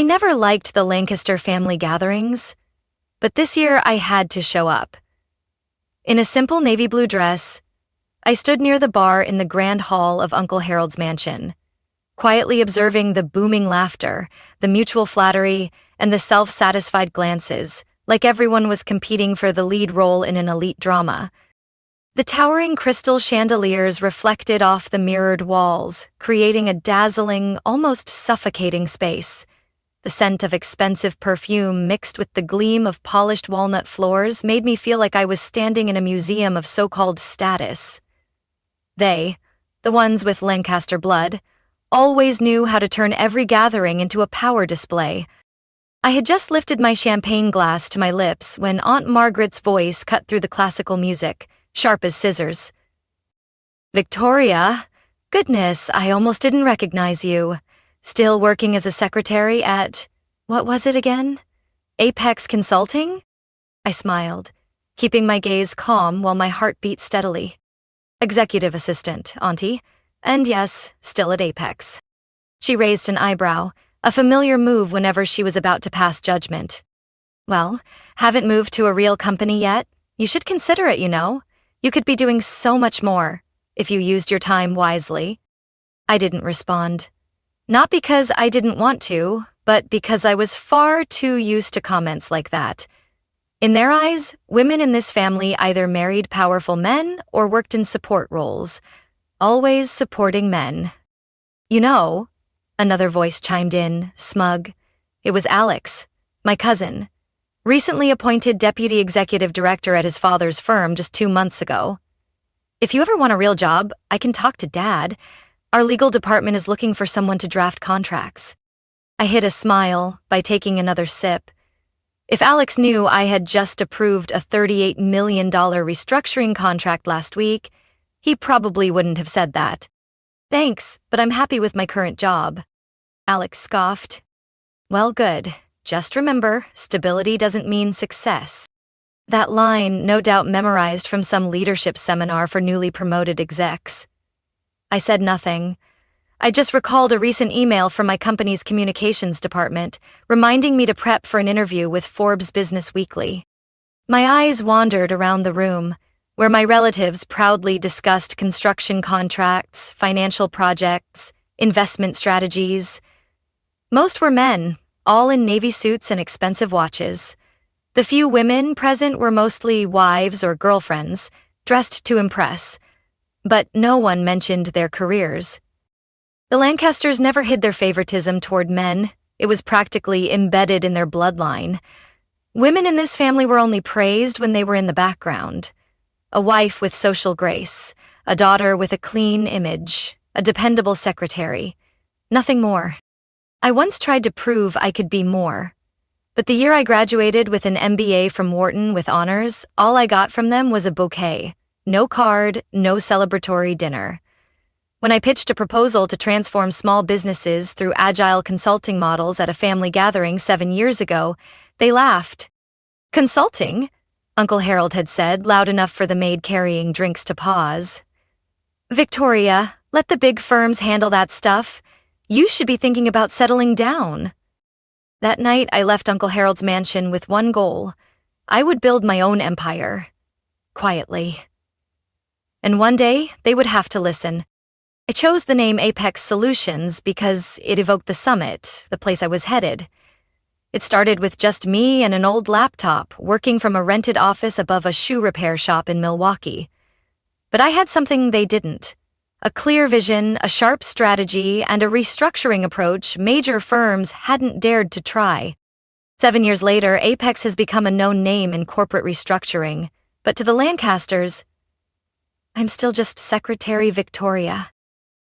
I never liked the Lancaster family gatherings, but this year I had to show up. In a simple navy blue dress, I stood near the bar in the grand hall of Uncle Harold's mansion, quietly observing the booming laughter, the mutual flattery, and the self-satisfied glances, like everyone was competing for the lead role in an elite drama. The towering crystal chandeliers reflected off the mirrored walls, creating a dazzling, almost suffocating space. The scent of expensive perfume mixed with the gleam of polished walnut floors made me feel like I was standing in a museum of so-called status. They, the ones with Lancaster blood, always knew how to turn every gathering into a power display. I had just lifted my champagne glass to my lips when Aunt Margaret's voice cut through the classical music, sharp as scissors. "Victoria, goodness, I almost didn't recognize you. Still working as a secretary at, what was it again? Apex Consulting?" I smiled, keeping my gaze calm while my heart beat steadily. "Executive assistant, Auntie, and yes, still at Apex." She raised an eyebrow, a familiar move whenever she was about to pass judgment. "Well, haven't moved to a real company yet? You should consider it, you know. You could be doing so much more, if you used your time wisely." I didn't respond. Not because I didn't want to, but because I was far too used to comments like that. In their eyes, women in this family either married powerful men or worked in support roles, always supporting men. "You know," another voice chimed in, smug. It was Alex, my cousin, recently appointed deputy executive director at his father's firm just 2 months ago. "If you ever want a real job, I can talk to Dad. Our legal department is looking for someone to draft contracts." I hid a smile by taking another sip. If Alex knew I had just approved a $38 million restructuring contract last week, he probably wouldn't have said that. "Thanks, but I'm happy with my current job." Alex scoffed. "Well, good. Just remember, stability doesn't mean success." That line, no doubt memorized from some leadership seminar for newly promoted execs. I said nothing. I just recalled a recent email from my company's communications department, reminding me to prep for an interview with Forbes Business Weekly. My eyes wandered around the room, where my relatives proudly discussed construction contracts, financial projects, investment strategies. Most were men, all in navy suits and expensive watches. The few women present were mostly wives or girlfriends, dressed to impress, but no one mentioned their careers. The Lancasters never hid their favoritism toward men. It was practically embedded in their bloodline. Women in this family were only praised when they were in the background. A wife with social grace, a daughter with a clean image, a dependable secretary. Nothing more. I once tried to prove I could be more. But the year I graduated with an MBA from Wharton with honors, all I got from them was a bouquet. No card, no celebratory dinner. When I pitched a proposal to transform small businesses through agile consulting models at a family gathering 7 years ago, they laughed. "Consulting?" Uncle Harold had said, loud enough for the maid carrying drinks to pause. "Victoria, let the big firms handle that stuff. You should be thinking about settling down." That night, I left Uncle Harold's mansion with one goal. I would build my own empire. Quietly. And one day, they would have to listen. I chose the name Apex Solutions because it evoked the summit, the place I was headed. It started with just me and an old laptop, working from a rented office above a shoe repair shop in Milwaukee. But I had something they didn't. A clear vision, a sharp strategy, and a restructuring approach major firms hadn't dared to try. 7 years later, Apex has become a known name in corporate restructuring, but to the Lancasters, I'm still just Secretary Victoria.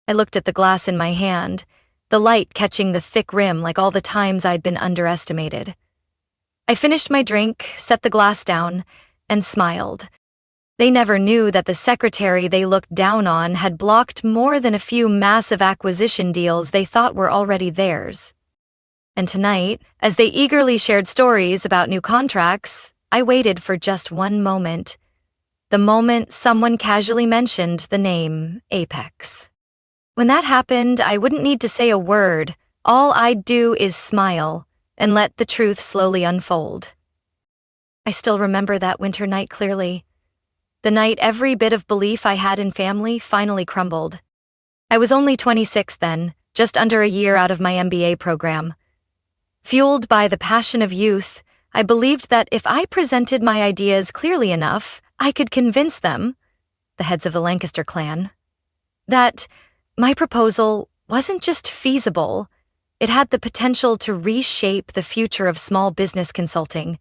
I looked at the glass in my hand, the light catching the thick rim like all the times I'd been underestimated. I finished my drink, set the glass down, and smiled. They never knew that the secretary they looked down on had blocked more than a few massive acquisition deals they thought were already theirs. And tonight, as they eagerly shared stories about new contracts, I waited for just one moment. The moment someone casually mentioned the name Apex. When that happened, I wouldn't need to say a word. All I'd do is smile and let the truth slowly unfold. I still remember that winter night clearly. The night every bit of belief I had in family finally crumbled. I was only 26 then, just under a year out of my MBA program. Fueled by the passion of youth, I believed that if I presented my ideas clearly enough, I could convince them, the heads of the Lancaster clan, that my proposal wasn't just feasible, it had the potential to reshape the future of small business consulting.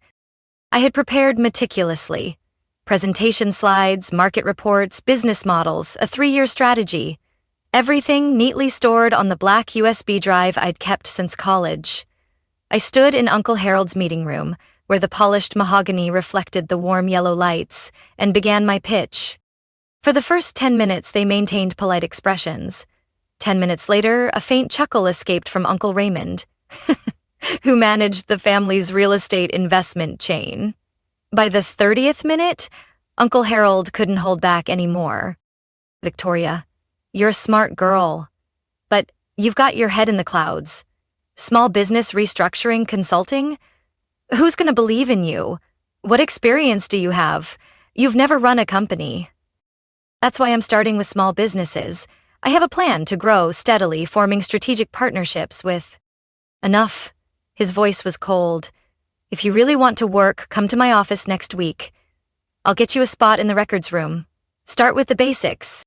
I had prepared meticulously. Presentation slides, market reports, business models, a 3-year strategy. Everything neatly stored on the black USB drive I'd kept since college. I stood in Uncle Harold's meeting room, where the polished mahogany reflected the warm yellow lights, and began my pitch. For the first 10 minutes, they maintained polite expressions. 10 minutes later, a faint chuckle escaped from Uncle Raymond, who managed the family's real estate investment chain. By the 30th minute, Uncle Harold couldn't hold back anymore. "Victoria, you're a smart girl, but you've got your head in the clouds. Small business restructuring consulting? Who's going to believe in you? What experience do you have? You've never run a company." "That's why I'm starting with small businesses. I have a plan to grow steadily, forming strategic partnerships with—" "Enough." His voice was cold. "If you really want to work, come to my office next week. I'll get you a spot in the records room. Start with the basics."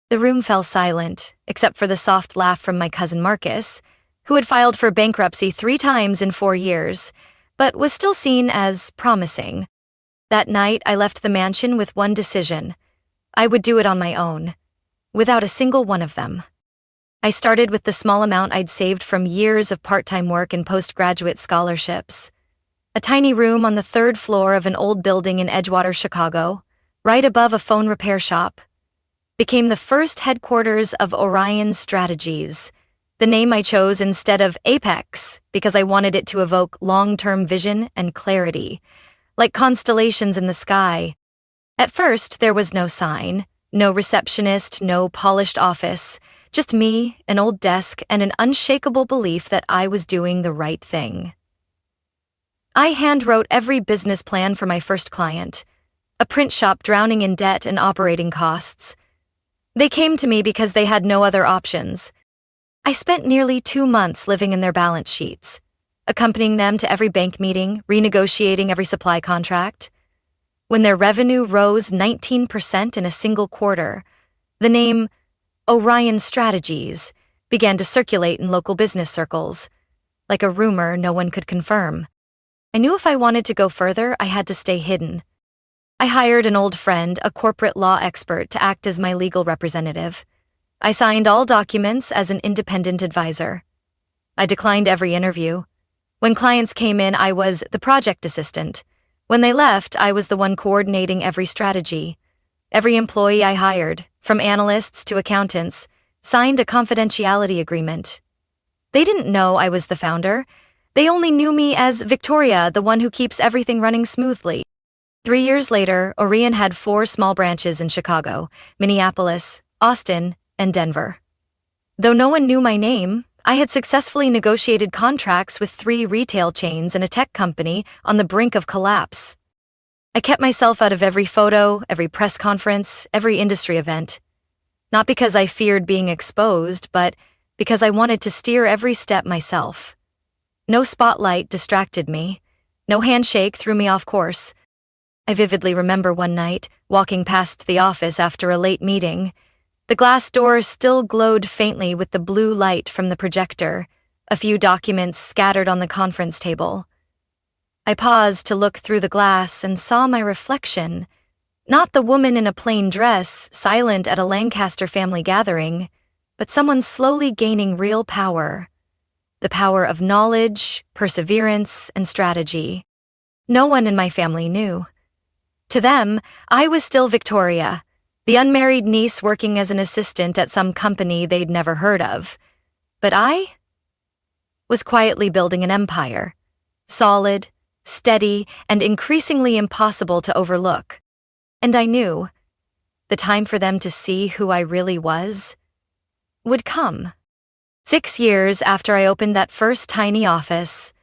The room fell silent, except for the soft laugh from my cousin Marcus, who had filed for bankruptcy 3 times in 4 years, but was still seen as promising. That night, I left the mansion with one decision. I would do it on my own, without a single one of them. I started with the small amount I'd saved from years of part-time work and postgraduate scholarships. A tiny room on the 3rd floor of an old building in Edgewater, Chicago, right above a phone repair shop, became the first headquarters of Orion Strategies, the name I chose instead of Apex because I wanted it to evoke long-term vision and clarity, like constellations in the sky. At first, there was no sign, no receptionist, no polished office, just me, an old desk, and an unshakable belief that I was doing the right thing. I handwrote every business plan for my first client, a print shop drowning in debt and operating costs. They came to me because they had no other options. I spent nearly 2 months living in their balance sheets, accompanying them to every bank meeting, renegotiating every supply contract. When their revenue rose 19% in a single quarter, the name Orion Strategies began to circulate in local business circles, like a rumor no one could confirm. I knew if I wanted to go further, I had to stay hidden. I hired an old friend, a corporate law expert, to act as my legal representative. I signed all documents as an independent advisor. I declined every interview. When clients came in, I was the project assistant. When they left, I was the one coordinating every strategy. Every employee I hired, from analysts to accountants, signed a confidentiality agreement. They didn't know I was the founder. They only knew me as Victoria, the one who keeps everything running smoothly. 3 years later, Orion had 4 small branches in Chicago, Minneapolis, Austin, and Denver. Though no one knew my name, I had successfully negotiated contracts with 3 retail chains and a tech company on the brink of collapse. I kept myself out of every photo, every press conference, every industry event. Not because I feared being exposed, but because I wanted to steer every step myself. No spotlight distracted me. No handshake threw me off course. I vividly remember one night, walking past the office after a late meeting. The glass door still glowed faintly with the blue light from the projector, a few documents scattered on the conference table. I paused to look through the glass and saw my reflection, not the woman in a plain dress, silent at a Lancaster family gathering, but someone slowly gaining real power. The power of knowledge, perseverance, and strategy. No one in my family knew. To them, I was still Victoria, the unmarried niece working as an assistant at some company they'd never heard of. But I was quietly building an empire, solid, steady, and increasingly impossible to overlook. And I knew the time for them to see who I really was would come. 6 years after I opened that first tiny office,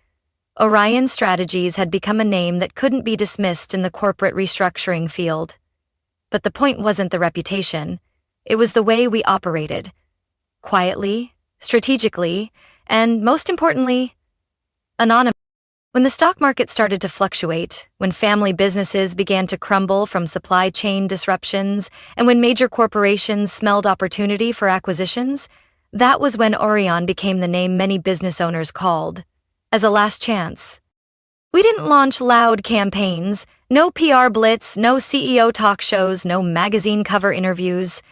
Orion Strategies had become a name that couldn't be dismissed in the corporate restructuring field. But the point wasn't the reputation, it was the way we operated. Quietly, strategically, and most importantly, anonymously. When the stock market started to fluctuate, when family businesses began to crumble from supply chain disruptions, and when major corporations smelled opportunity for acquisitions, that was when Orion became the name many business owners called as a last chance. We didn't launch loud campaigns, no PR blitz, no CEO talk shows, no magazine cover interviews.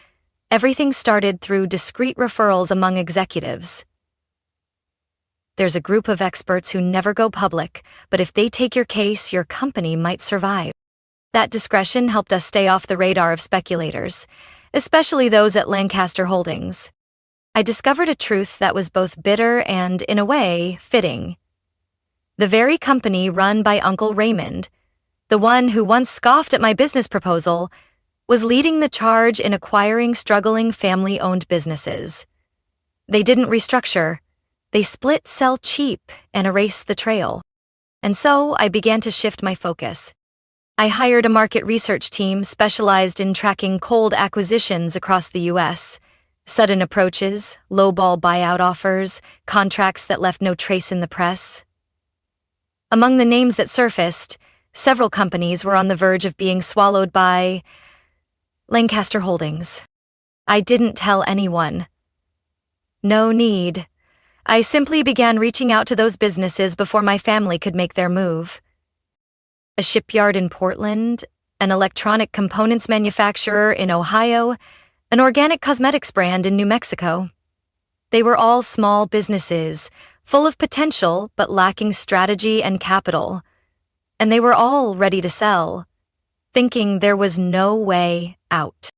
Everything started through discreet referrals among executives. There's a group of experts who never go public, but if they take your case, your company might survive. That discretion helped us stay off the radar of speculators, especially those at Lancaster Holdings. I discovered a truth that was both bitter and, in a way, fitting. The very company run by Uncle Raymond, the one who once scoffed at my business proposal, was leading the charge in acquiring struggling family-owned businesses. They didn't restructure. They split, sell cheap, and erase the trail. And so I began to shift my focus. I hired a market research team specialized in tracking cold acquisitions across the U.S., sudden approaches, lowball buyout offers, contracts that left no trace in the press. Among the names that surfaced, several companies were on the verge of being swallowed by Lancaster Holdings. I didn't tell anyone. No need. I simply began reaching out to those businesses before my family could make their move. A shipyard in Portland, an electronic components manufacturer in Ohio, an organic cosmetics brand in New Mexico. They were all small businesses, full of potential but lacking strategy and capital. And they were all ready to sell, thinking there was no way out.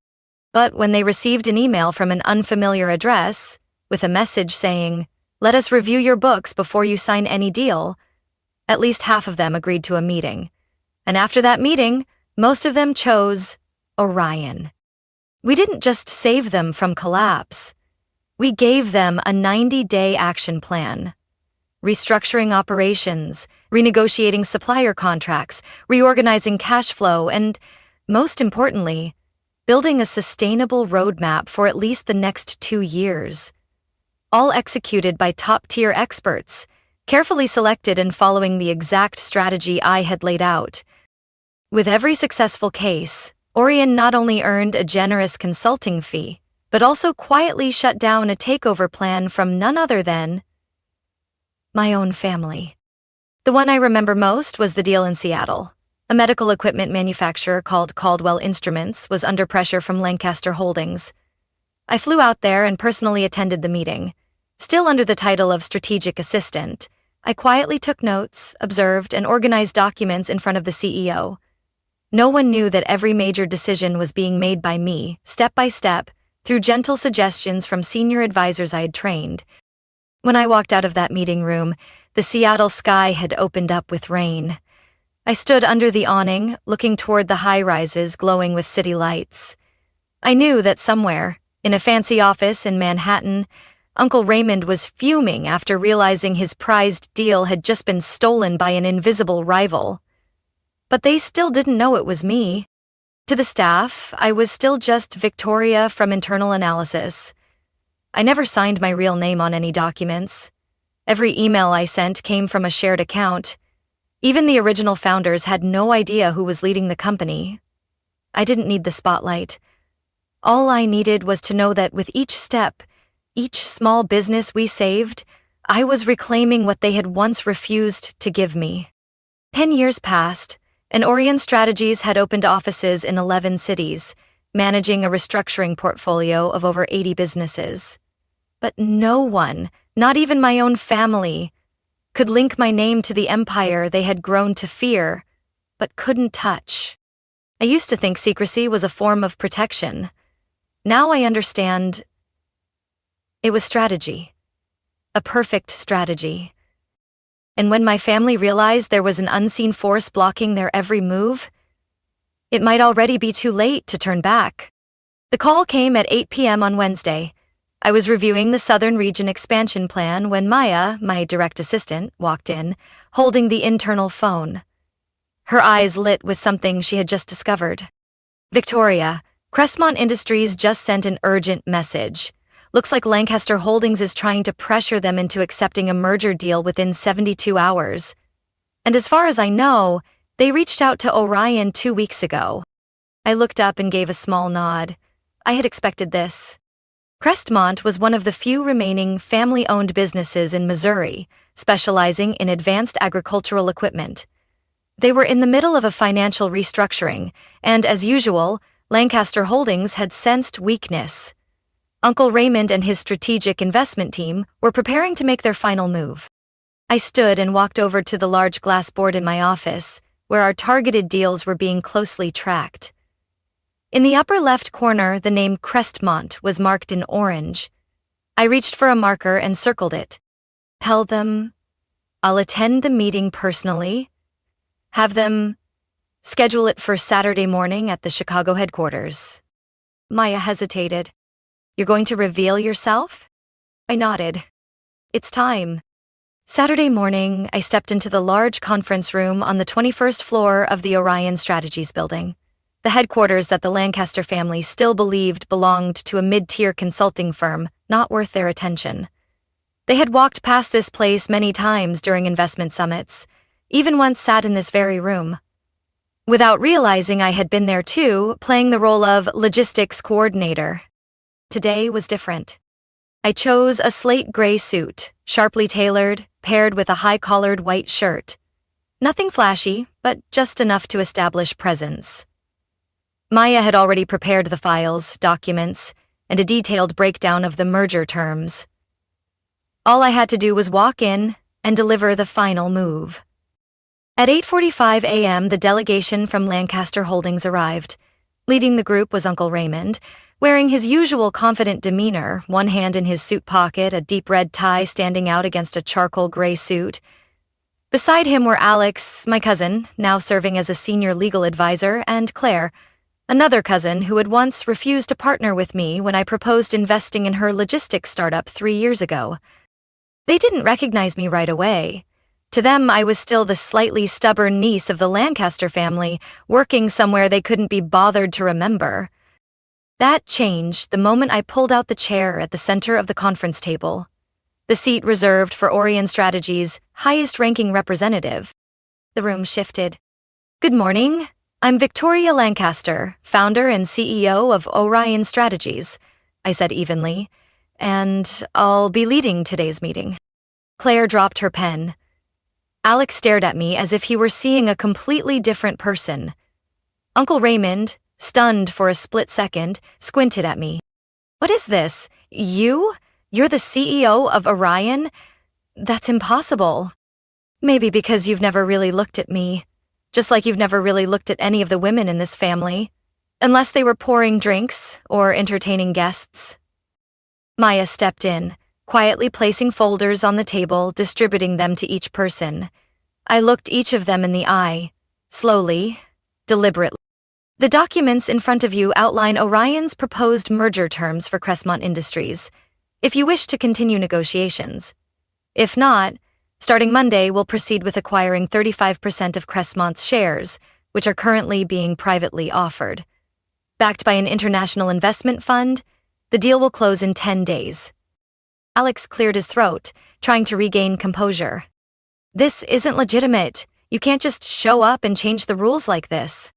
But when they received an email from an unfamiliar address, with a message saying, "Let us review your books before you sign any deal," at least half of them agreed to a meeting. And after that meeting, most of them chose Orion. We didn't just save them from collapse. We gave them a 90-day action plan. Restructuring operations, renegotiating supplier contracts, reorganizing cash flow, and, most importantly, building a sustainable roadmap for at least the next 2 years. All executed by top-tier experts, carefully selected and following the exact strategy I had laid out. With every successful case, Orion not only earned a generous consulting fee, but also quietly shut down a takeover plan from none other than my own family. The one I remember most was the deal in Seattle. A medical equipment manufacturer called Caldwell Instruments was under pressure from Lancaster Holdings. I flew out there and personally attended the meeting. Still under the title of strategic assistant, I quietly took notes, observed, and organized documents in front of the CEO. No one knew that every major decision was being made by me, step by step, through gentle suggestions from senior advisors I had trained. When I walked out of that meeting room, the Seattle sky had opened up with rain. I stood under the awning, looking toward the high-rises glowing with city lights. I knew that somewhere, in a fancy office in Manhattan, Uncle Raymond was fuming after realizing his prized deal had just been stolen by an invisible rival. But they still didn't know it was me. To the staff, I was still just Victoria from internal analysis. I never signed my real name on any documents. Every email I sent came from a shared account. Even the original founders had no idea who was leading the company. I didn't need the spotlight. All I needed was to know that with each step, each small business we saved, I was reclaiming what they had once refused to give me. 10 years passed, and Orion Strategies had opened offices in 11 cities, managing a restructuring portfolio of over 80 businesses. But no one, not even my own family, could link my name to the empire they had grown to fear, but couldn't touch. I used to think secrecy was a form of protection. Now I understand it was strategy. A perfect strategy. And when my family realized there was an unseen force blocking their every move, it might already be too late to turn back. The call came at 8 p.m. on Wednesday. I was reviewing the Southern Region expansion plan when Maya, my direct assistant, walked in, holding the internal phone. Her eyes lit with something she had just discovered. "Victoria, Crestmont Industries just sent an urgent message. Looks like Lancaster Holdings is trying to pressure them into accepting a merger deal within 72 hours. And as far as I know, they reached out to Orion 2 weeks ago." I looked up and gave a small nod. I had expected this. Crestmont was one of the few remaining family-owned businesses in Missouri, specializing in advanced agricultural equipment. They were in the middle of a financial restructuring, and as usual, Lancaster Holdings had sensed weakness. Uncle Raymond and his strategic investment team were preparing to make their final move. I stood and walked over to the large glass board in my office, where our targeted deals were being closely tracked. In the upper left corner, the name Crestmont was marked in orange. I reached for a marker and circled it. "Tell them I'll attend the meeting personally. Have them schedule it for Saturday morning at the Chicago headquarters." Maya hesitated. "You're going to reveal yourself?" I nodded. "It's time." Saturday morning, I stepped into the large conference room on the 21st floor of the Orion Strategies building, the headquarters that the Lancaster family still believed belonged to a mid-tier consulting firm not worth their attention. They had walked past this place many times during investment summits, even once sat in this very room. Without realizing, I had been there too, playing the role of logistics coordinator. Today was different. I chose a slate gray suit, sharply tailored, paired with a high-collared white shirt. Nothing flashy, but just enough to establish presence. Maya had already prepared the files, documents, and a detailed breakdown of the merger terms. All I had to do was walk in and deliver the final move. At 8:45 a.m., the delegation from Lancaster Holdings arrived. Leading the group was Uncle Raymond, wearing his usual confident demeanor, one hand in his suit pocket, a deep red tie standing out against a charcoal gray suit. Beside him were Alex, my cousin, now serving as a senior legal advisor, and Claire, another cousin who had once refused to partner with me when I proposed investing in her logistics startup 3 years ago. They didn't recognize me right away. To them, I was still the slightly stubborn niece of the Lancaster family, working somewhere they couldn't be bothered to remember. That changed the moment I pulled out the chair at the center of the conference table, the seat reserved for Orion Strategies' highest-ranking representative. The room shifted. "Good morning. I'm Victoria Lancaster, founder and CEO of Orion Strategies," I said evenly, "and I'll be leading today's meeting." Claire dropped her pen. Alex stared at me as if he were seeing a completely different person. Uncle Raymond, stunned for a split second, squinted at me. "What is this? You're the CEO of Orion? That's impossible." "Maybe because you've never really looked at me. Just like you've never really looked at any of the women in this family, unless they were pouring drinks or entertaining guests." Maya stepped in, quietly placing folders on the table, distributing them to each person. I looked each of them in the eye, slowly, deliberately. "The documents in front of you outline Orion's proposed merger terms for Crestmont Industries, if you wish to continue negotiations. If not, starting Monday, we'll proceed with acquiring 35% of Crestmont's shares, which are currently being privately offered. Backed by an international investment fund, the deal will close in 10 days. Alex cleared his throat, trying to regain composure. "This isn't legitimate. You can't just show up and change the rules like this."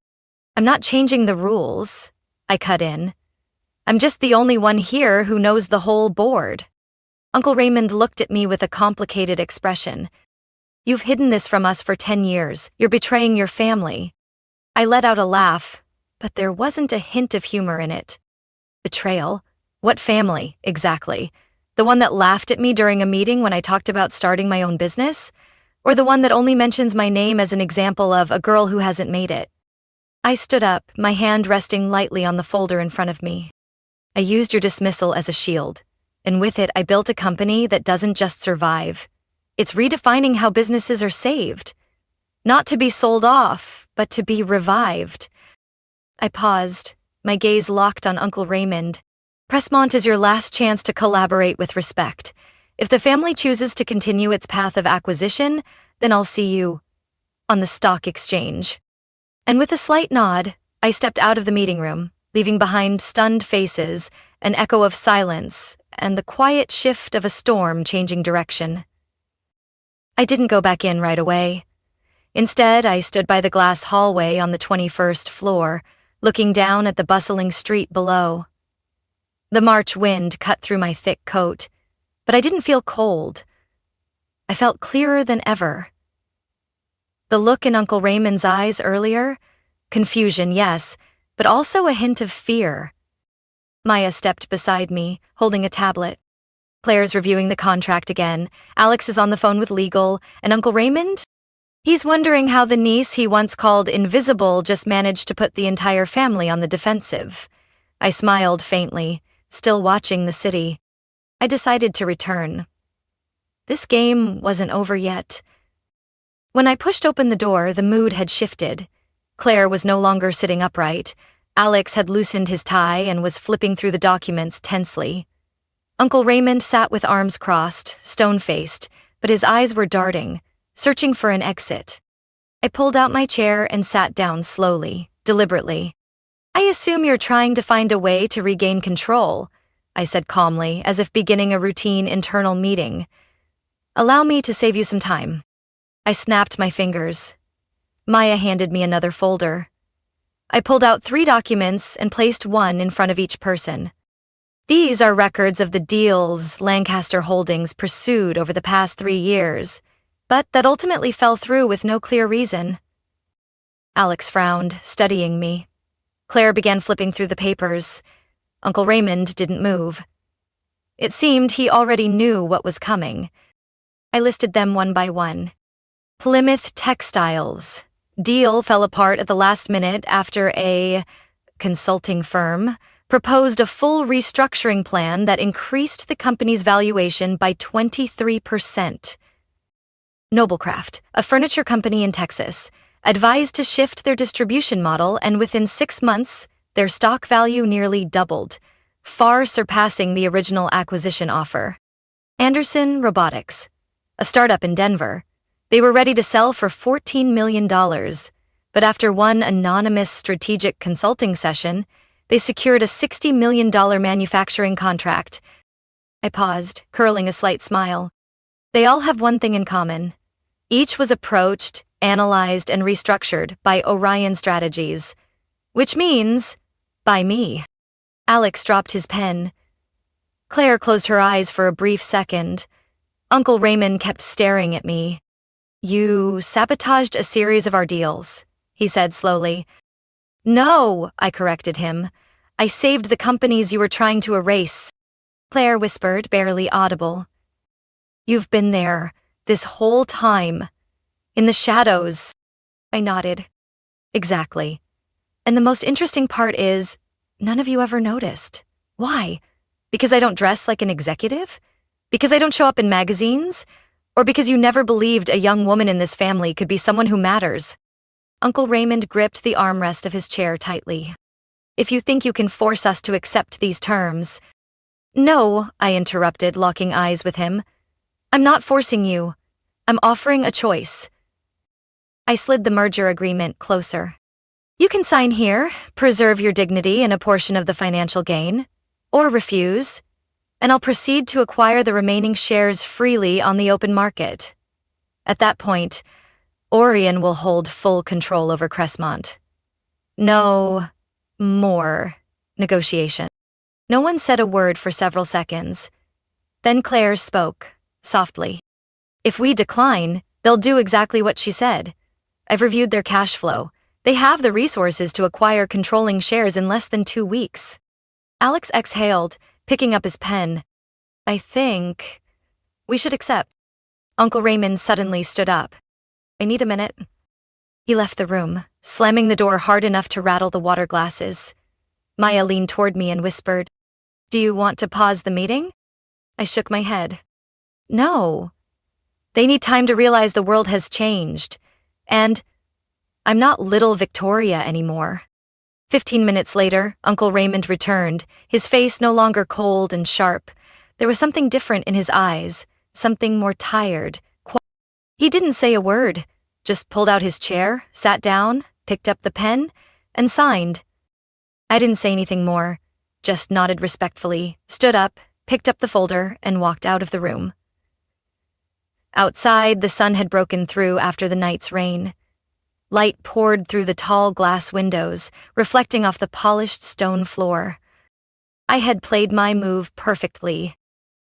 "I'm not changing the rules," I cut in. "I'm just the only one here who knows the whole board." Uncle Raymond looked at me with a complicated expression. "You've hidden this from us for 10 years. You're betraying your family." I let out a laugh, but there wasn't a hint of humor in it. Betrayal? What family, exactly? The one that laughed at me during a meeting when I talked about starting my own business? Or the one that only mentions my name as an example of a girl who hasn't made it? I stood up, my hand resting lightly on the folder in front of me. "I used your dismissal as a shield, and with it I built a company that doesn't just survive. It's redefining how businesses are saved. Not to be sold off, but to be revived." I paused, my gaze locked on Uncle Raymond. Crestmont is your last chance to collaborate with respect. If the family chooses to continue its path of acquisition, then I'll see you on the stock exchange." And with a slight nod, I stepped out of the meeting room, leaving behind stunned faces, an echo of silence, and the quiet shift of a storm changing direction. I didn't go back in right away. Instead, I stood by the glass hallway on the 21st floor, looking down at the bustling street below. The March wind cut through my thick coat, but I didn't feel cold. I felt clearer than ever. The look in Uncle Raymond's eyes earlier, confusion, yes, but also a hint of fear. Maya stepped beside me, holding a tablet. Claire's reviewing the contract again, Alex is on the phone with legal, and Uncle Raymond? He's wondering how the niece he once called invisible just managed to put the entire family on the defensive. I smiled faintly, still watching the city. I decided to return. This game wasn't over yet. When I pushed open the door, the mood had shifted. Claire was no longer sitting upright. Alex had loosened his tie and was flipping through the documents tensely. Uncle Raymond sat with arms crossed, stone-faced, but his eyes were darting, searching for an exit. I pulled out my chair and sat down slowly, deliberately. "I assume you're trying to find a way to regain control," I said calmly, as if beginning a routine internal meeting. "Allow me to save you some time." I snapped my fingers. Maya handed me another folder. I pulled out 3 documents and placed one in front of each person. "These are records of the deals Lancaster Holdings pursued over the past 3 years, but that ultimately fell through with no clear reason." Alex frowned, studying me. Claire began flipping through the papers. Uncle Raymond didn't move. It seemed he already knew what was coming. I listed them one by one. Plymouth Textiles. Deal fell apart at the last minute after a consulting firm proposed a full restructuring plan that increased the company's valuation by 23%. Noblecraft, a furniture company in Texas, advised to shift their distribution model, and within 6 months, their stock value nearly doubled, far surpassing the original acquisition offer. Anderson Robotics, a startup in Denver. They were ready to sell for $14 million, but after one anonymous strategic consulting session, they secured a $60 million manufacturing contract. I paused, curling a slight smile. They all have one thing in common. Each was approached, analyzed, and restructured by Orion Strategies, which means by me. Alex dropped his pen. Claire closed her eyes for a brief second. Uncle Raymond kept staring at me. "You sabotaged a series of our deals," he said slowly. "No," I corrected him. "I saved the companies you were trying to erase." Claire whispered, barely audible. "You've been there, this whole time. In the shadows." I nodded. "Exactly. And the most interesting part is, none of you ever noticed. Why? Because I don't dress like an executive? Because I don't show up in magazines? Or because you never believed a young woman in this family could be someone who matters?" Uncle Raymond gripped the armrest of his chair tightly. "If you think you can force us to accept these terms—" "No," I interrupted, locking eyes with him. "I'm not forcing you. I'm offering a choice." I slid the merger agreement closer. "You can sign here, preserve your dignity and a portion of the financial gain, or refuse, and I'll proceed to acquire the remaining shares freely on the open market. At that point, Orion will hold full control over Crestmont. No more negotiation." No one said a word for several seconds. Then Claire spoke, softly. "If we decline, they'll do exactly what she said. I've reviewed their cash flow. They have the resources to acquire controlling shares in less than 2 weeks." Alex exhaled, picking up his pen. "I think we should accept." Uncle Raymond suddenly stood up. "I need a minute." He left the room, slamming the door hard enough to rattle the water glasses. Maya leaned toward me and whispered, "Do you want to pause the meeting?" I shook my head. "No. They need time to realize the world has changed. And I'm not little Victoria anymore." 15 minutes later, Uncle Raymond returned, his face no longer cold and sharp. There was something different in his eyes, something more tired. He didn't say a word, just pulled out his chair, sat down, picked up the pen, and signed. I didn't say anything more, just nodded respectfully, stood up, picked up the folder, and walked out of the room. Outside, the sun had broken through after the night's rain. Light poured through the tall glass windows, reflecting off the polished stone floor. I had played my move perfectly,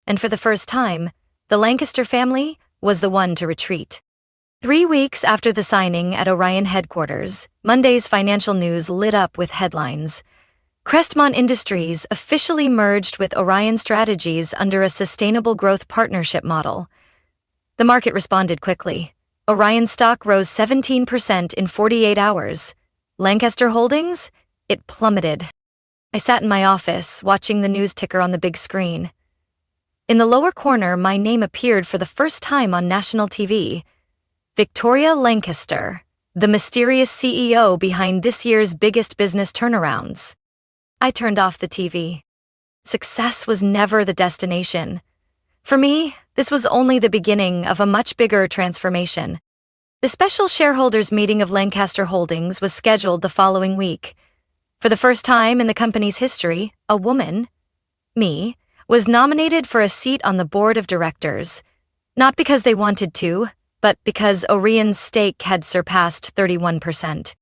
and for the first time, the Lancaster family was the one to retreat. 3 weeks after the signing at Orion headquarters, Monday's financial news lit up with headlines. Crestmont Industries officially merged with Orion Strategies under a sustainable growth partnership model. The market responded quickly. Orion stock rose 17% in 48 hours. Lancaster Holdings? It plummeted. I sat in my office, watching the news ticker on the big screen. In the lower corner, my name appeared for the first time on national TV. Victoria Lancaster, the mysterious CEO behind this year's biggest business turnarounds. I turned off the TV. Success was never the destination. For me, this was only the beginning of a much bigger transformation. The special shareholders meeting of Lancaster Holdings was scheduled the following week. For the first time in the company's history, a woman, me, was nominated for a seat on the board of directors. Not because they wanted to, but because Orion's stake had surpassed 31%.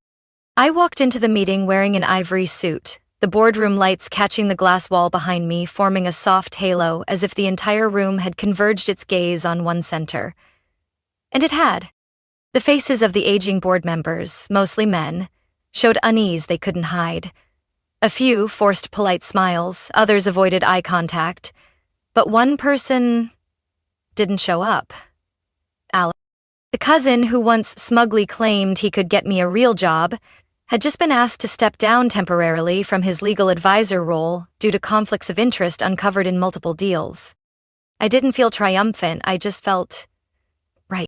I walked into the meeting wearing an ivory suit, the boardroom lights catching the glass wall behind me, forming a soft halo as if the entire room had converged its gaze on one center. And it had. The faces of the aging board members, mostly men, showed unease they couldn't hide. A few forced polite smiles, others avoided eye contact, but one person didn't show up. Alex, the cousin who once smugly claimed he could get me a real job, had just been asked to step down temporarily from his legal advisor role due to conflicts of interest uncovered in multiple deals. I didn't feel triumphant, I just felt right.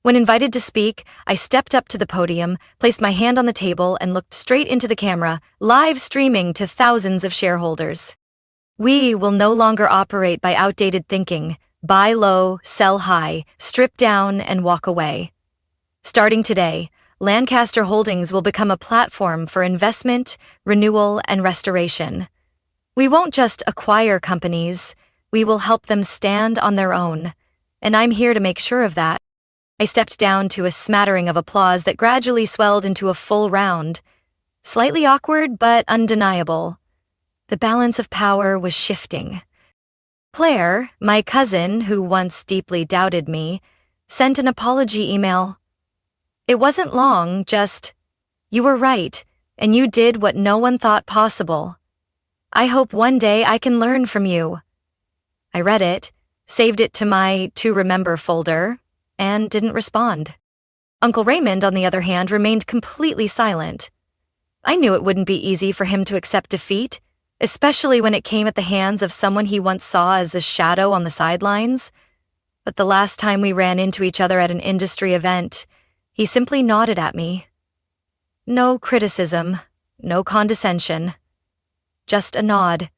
When invited to speak, I stepped up to the podium, placed my hand on the table, and looked straight into the camera, live streaming to thousands of shareholders. We will no longer operate by outdated thinking, buy low, sell high, strip down, and walk away. Starting today, Lancaster Holdings will become a platform for investment, renewal, and restoration. We won't just acquire companies, we will help them stand on their own, and I'm here to make sure of that. I stepped down to a smattering of applause that gradually swelled into a full round. Slightly awkward, but undeniable. The balance of power was shifting. Claire, my cousin, who once deeply doubted me, sent an apology email. It wasn't long, just, "You were right, and you did what no one thought possible. I hope one day I can learn from you." I read it, saved it to my to remember folder, and didn't respond. Uncle Raymond, on the other hand, remained completely silent. I knew it wouldn't be easy for him to accept defeat, especially when it came at the hands of someone he once saw as a shadow on the sidelines. But the last time we ran into each other at an industry event, he simply nodded at me. No criticism, no condescension, just a nod.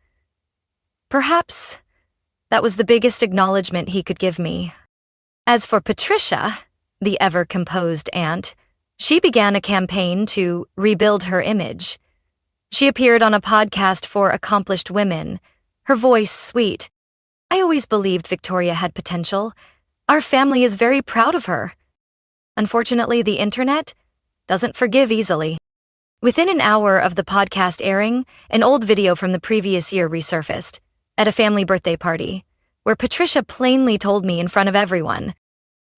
Perhaps that was the biggest acknowledgement he could give me. As for Patricia, the ever-composed aunt, she began a campaign to rebuild her image. She appeared on a podcast for accomplished women, her voice sweet. I always believed Victoria had potential. Our family is very proud of her. Unfortunately, the internet doesn't forgive easily. Within an hour of the podcast airing, an old video from the previous year resurfaced, at a family birthday party, where Patricia plainly told me in front of everyone,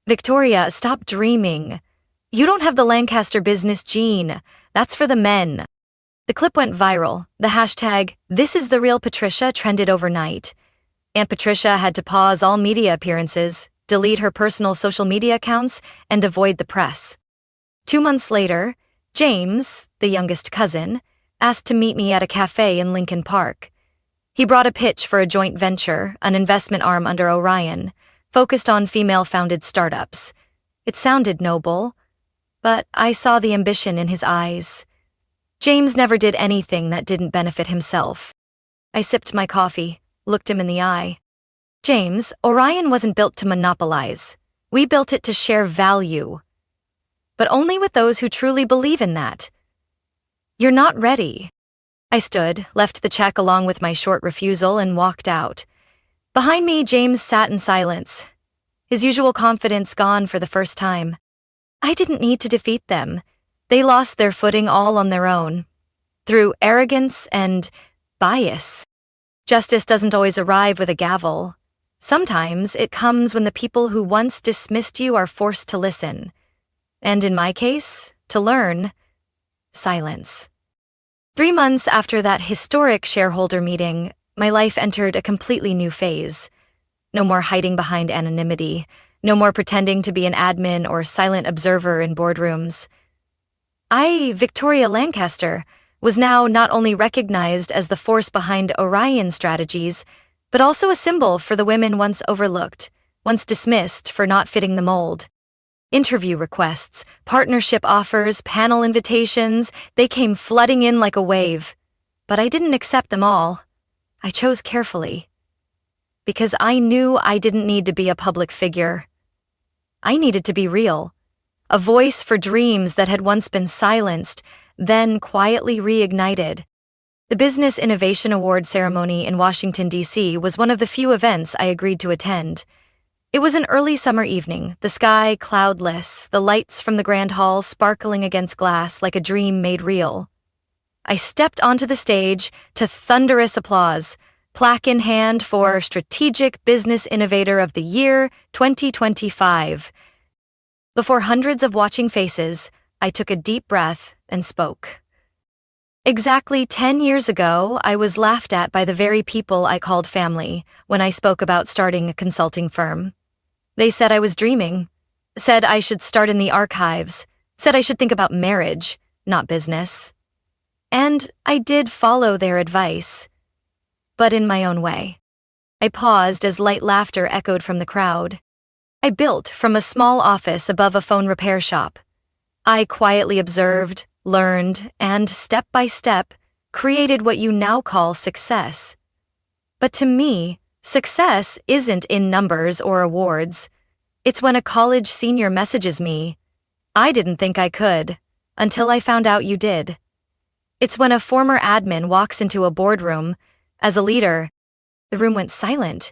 "Victoria, stop dreaming. You don't have the Lancaster business gene. That's for the men." The clip went viral. The hashtag, "This is the real Patricia," trended overnight. Aunt Patricia had to pause all media appearances, delete her personal social media accounts, and avoid the press. 2 months later, James, the youngest cousin, asked to meet me at a cafe in Lincoln Park. He brought a pitch for a joint venture, an investment arm under Orion, focused on female-founded startups. It sounded noble, but I saw the ambition in his eyes. James never did anything that didn't benefit himself. I sipped my coffee, looked him in the eye. James, Orion wasn't built to monopolize. We built it to share value. But only with those who truly believe in that. You're not ready. I stood, left the check along with my short refusal, and walked out. Behind me, James sat in silence, his usual confidence gone for the first time. I didn't need to defeat them. They lost their footing all on their own, through arrogance and bias. Justice doesn't always arrive with a gavel. Sometimes it comes when the people who once dismissed you are forced to listen. And in my case, to learn. Silence. 3 months after that historic shareholder meeting, my life entered a completely new phase. No more hiding behind anonymity. No more pretending to be an admin or silent observer in boardrooms. I, Victoria Lancaster, was now not only recognized as the force behind Orion strategies, but also a symbol for the women once overlooked, once dismissed for not fitting the mold. Interview requests, partnership offers, panel invitations, they came flooding in like a wave. But I didn't accept them all. I chose carefully. Because I knew I didn't need to be a public figure. I needed to be real. A voice for dreams that had once been silenced, then quietly reignited. The Business Innovation Award ceremony in Washington, D.C. was one of the few events I agreed to attend. It was an early summer evening, the sky cloudless, the lights from the grand hall sparkling against glass like a dream made real. I stepped onto the stage to thunderous applause, plaque in hand for Strategic Business Innovator of the Year 2025. Before hundreds of watching faces, I took a deep breath and spoke. Exactly 10 years ago, I was laughed at by the very people I called family when I spoke about starting a consulting firm. They said I was dreaming, said I should start in the archives, said I should think about marriage, not business. And I did follow their advice, but in my own way. I paused as light laughter echoed from the crowd. I built from a small office above a phone repair shop. I quietly observed, learned, and step by step, created what you now call success. But to me, success isn't in numbers or awards. It's when a college senior messages me, "I didn't think I could, until I found out you did." It's when a former admin walks into a boardroom. As a leader, the room went silent.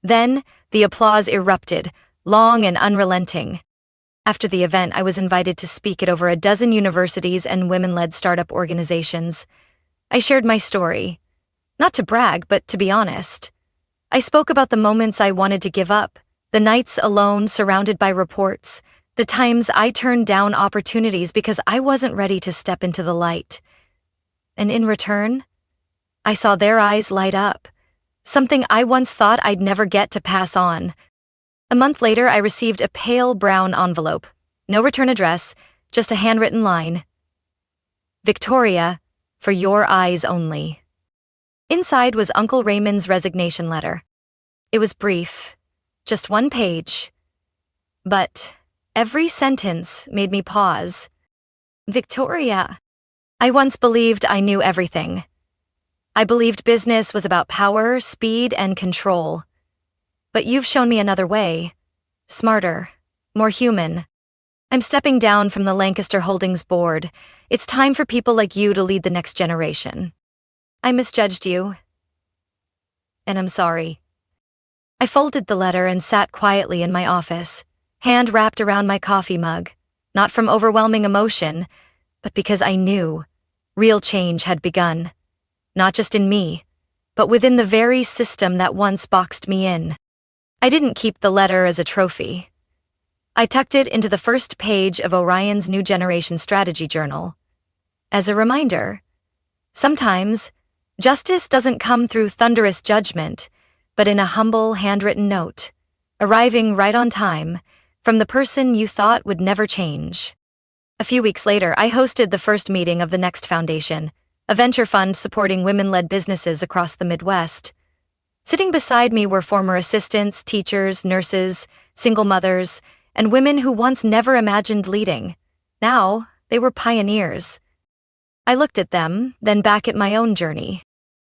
Then, the applause erupted, long and unrelenting. After the event, I was invited to speak at over a dozen universities and women-led startup organizations. I shared my story. Not to brag, but to be honest. I spoke about the moments I wanted to give up, the nights alone surrounded by reports, the times I turned down opportunities because I wasn't ready to step into the light. And in return, I saw their eyes light up, something I once thought I'd never get to pass on. A month later, I received a pale brown envelope. No return address, just a handwritten line. "Victoria, for your eyes only." Inside was Uncle Raymond's resignation letter. It was brief, just 1 page. But every sentence made me pause. Victoria, I once believed I knew everything. I believed business was about power, speed, and control. But you've shown me another way. Smarter, more human. I'm stepping down from the Lancaster Holdings board. It's time for people like you to lead the next generation. I misjudged you. And I'm sorry. I folded the letter and sat quietly in my office, hand wrapped around my coffee mug, not from overwhelming emotion, but because I knew real change had begun. Not just in me, but within the very system that once boxed me in. I didn't keep the letter as a trophy. I tucked it into the first page of Orion's New Generation Strategy Journal. As a reminder, sometimes justice doesn't come through thunderous judgment, but in a humble handwritten note, arriving right on time, from the person you thought would never change. A few weeks later, I hosted the first meeting of the Next Foundation, a venture fund supporting women-led businesses across the Midwest. Sitting beside me were former assistants, teachers, nurses, single mothers, and women who once never imagined leading. Now, they were pioneers. I looked at them, then back at my own journey.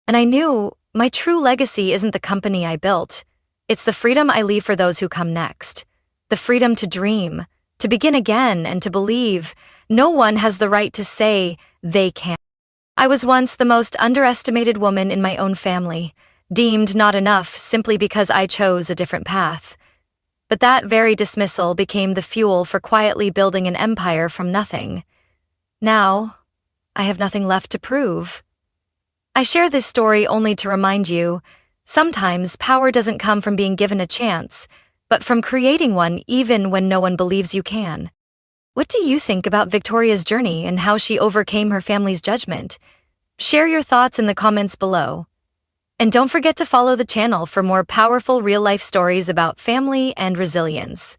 And I knew my true legacy isn't the company I built. It's the freedom I leave for those who come next. The freedom to dream, to begin again, and to believe. No one has the right to say they can't. I was once the most underestimated woman in my own family, deemed not enough simply because I chose a different path. But that very dismissal became the fuel for quietly building an empire from nothing. Now, I have nothing left to prove. I share this story only to remind you, sometimes power doesn't come from being given a chance, but from creating one even when no one believes you can. What do you think about Victoria's journey and how she overcame her family's judgment? Share your thoughts in the comments below. And don't forget to follow the channel for more powerful real-life stories about family and resilience.